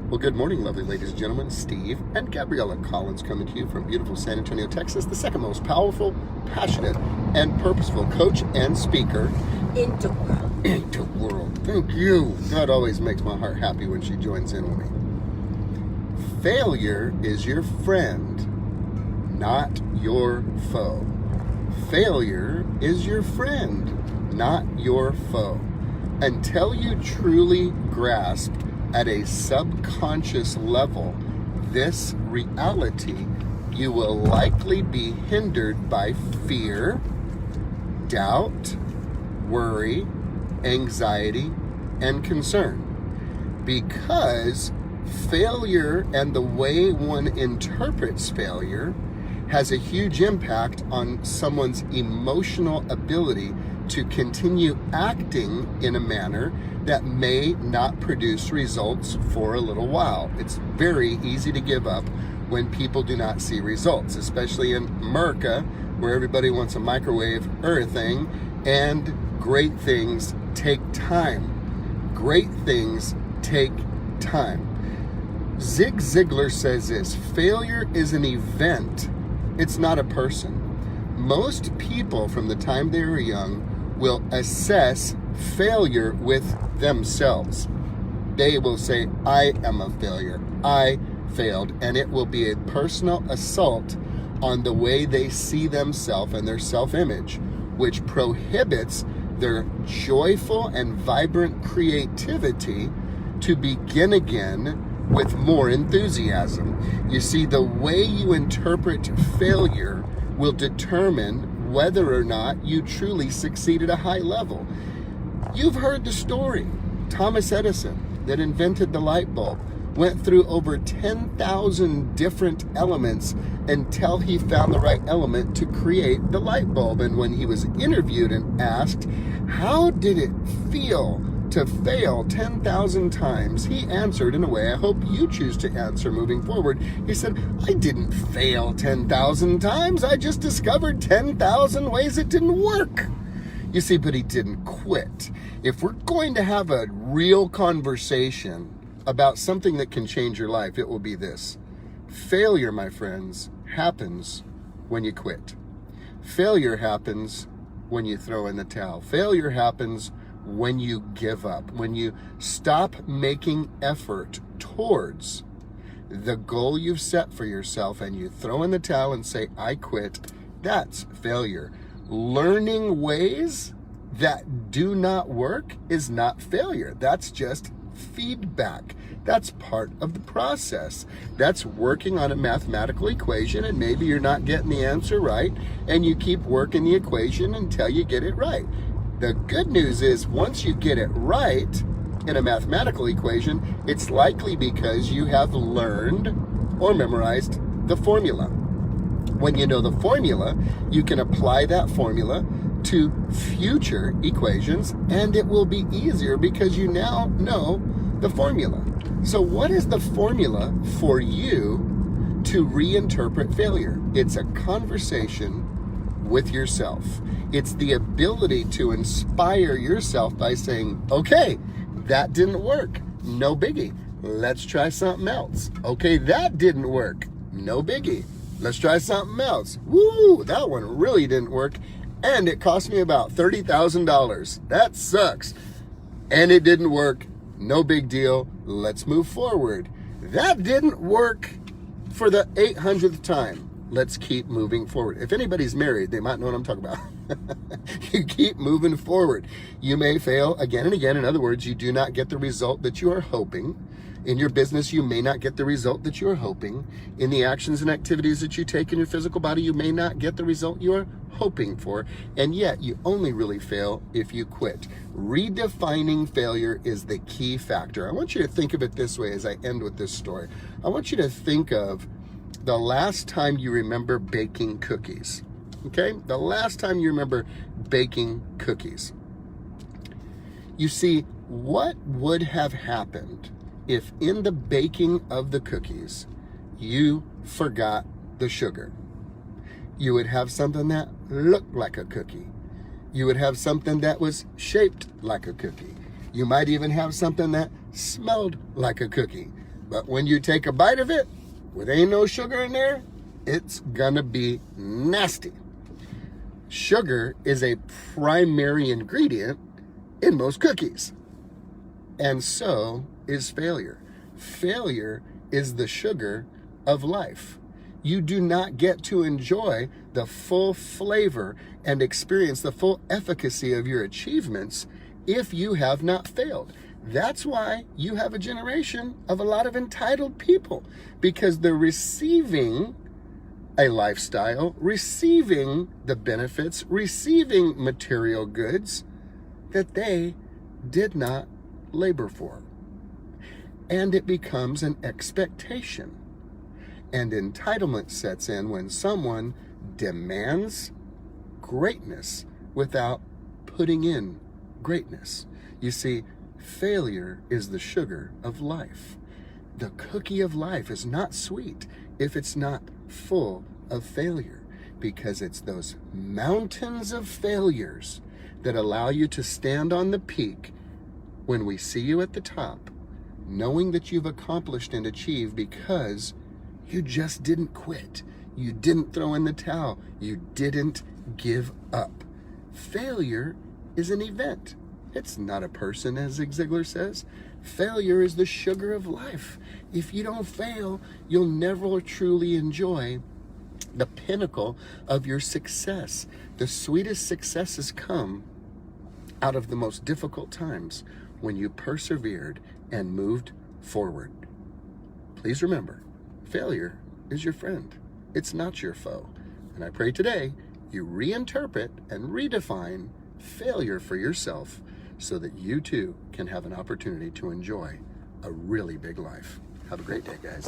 Well, good morning, lovely ladies and gentlemen. Steve and Gabriella Collins coming to you from beautiful San Antonio, Texas, the second most powerful, passionate, and purposeful coach and speaker in the world. In the world. Thank you. God always makes my heart happy when she joins in with me. Failure is your friend, not your foe. Failure is your friend, not your foe. Until you truly grasp at a subconscious level this reality, you will likely be hindered by fear, doubt, worry, anxiety, and concern. Because failure and the way one interprets failure has a huge impact on someone's emotional ability to continue acting in a manner that may not produce results for a little while. It's very easy to give up when people do not see results, especially in America, where everybody wants a microwave everything, and great things take time. Great things take time. Zig Ziglar says this: failure is an event, it's not a person. Most people from the time they are young will assess failure with themselves. They will say, I am a failure, I failed, and it will be a personal assault on the way they see themselves and their self-image, which prohibits their joyful and vibrant creativity to begin again with more enthusiasm. You see, the way you interpret failure will determine whether or not you truly succeed at a high level. You've heard the story. Thomas Edison, that invented the light bulb, went through over 10,000 different elements until he found the right element to create the light bulb. And when he was interviewed and asked, how did it feel to fail 10,000 times, he answered in a way I hope you choose to answer moving forward. He said, I didn't fail 10,000 times. I just discovered 10,000 ways it didn't work. You see, but he didn't quit. If we're going to have a real conversation about something that can change your life, it will be this. Failure, my friends, happens when you quit. Failure happens when you throw in the towel. Failure happens when you give up, when you stop making effort towards the goal you've set for yourself and you throw in the towel and say, I quit. That's failure. Learning ways that do not work is not failure. That's just feedback. That's part of the process. That's working on a mathematical equation, and maybe you're not getting the answer right, and you keep working the equation until you get it right. The good news is once you get it right in a mathematical equation, it's likely because you have learned or memorized the formula. When you know the formula, you can apply that formula to future equations, and it will be easier because you now know the formula. So what is the formula for you to reinterpret failure? It's a conversation with yourself. It's the ability to inspire yourself by saying, okay, that didn't work. No biggie. Let's try something else. Okay, that didn't work. No biggie. Let's try something else. Woo, that one really didn't work. And it cost me about $30,000. That sucks. And it didn't work. No big deal. Let's move forward. That didn't work for the 800th time. Let's keep moving forward. If anybody's married, they might know what I'm talking about. You keep moving forward. You may fail again and again. In other words, you do not get the result that you are hoping. In your business, you may not get the result that you are hoping. In the actions and activities that you take in your physical body, you may not get the result you are hoping for. And yet, you only really fail if you quit. Redefining failure is the key factor. I want you to think of it this way as I end with this story. I want you to think of the last time you remember baking cookies. Okay? The last time you remember baking cookies. You see, what would have happened if in the baking of the cookies, you forgot the sugar? You would have something that looked like a cookie. You would have something that was shaped like a cookie. You might even have something that smelled like a cookie. But when you take a bite of it, with ain't no sugar in there, it's gonna be nasty. Sugar is a primary ingredient in most cookies. And so is failure. Failure is the sugar of life. You do not get to enjoy the full flavor and experience the full efficacy of your achievements if you have not failed. That's why you have a generation of a lot of entitled people, because they're receiving a lifestyle, receiving the benefits, receiving material goods that they did not labor for. And it becomes an expectation. And entitlement sets in when someone demands greatness without putting in greatness. You see, failure is the sugar of life. The cookie of life is not sweet if it's not full of failure, because it's those mountains of failures that allow you to stand on the peak when we see you at the top, knowing that you've accomplished and achieved because you just didn't quit. You didn't throw in the towel. You didn't give up. Failure is an event. It's not a person, as Zig Ziglar says. Failure is the sugar of life. If you don't fail, you'll never truly enjoy the pinnacle of your success. The sweetest successes come out of the most difficult times when you persevered and moved forward. Please remember, failure is your friend. It's not your foe. And I pray today you reinterpret and redefine failure for yourself so that you too can have an opportunity to enjoy a really big life. Have a great day, guys.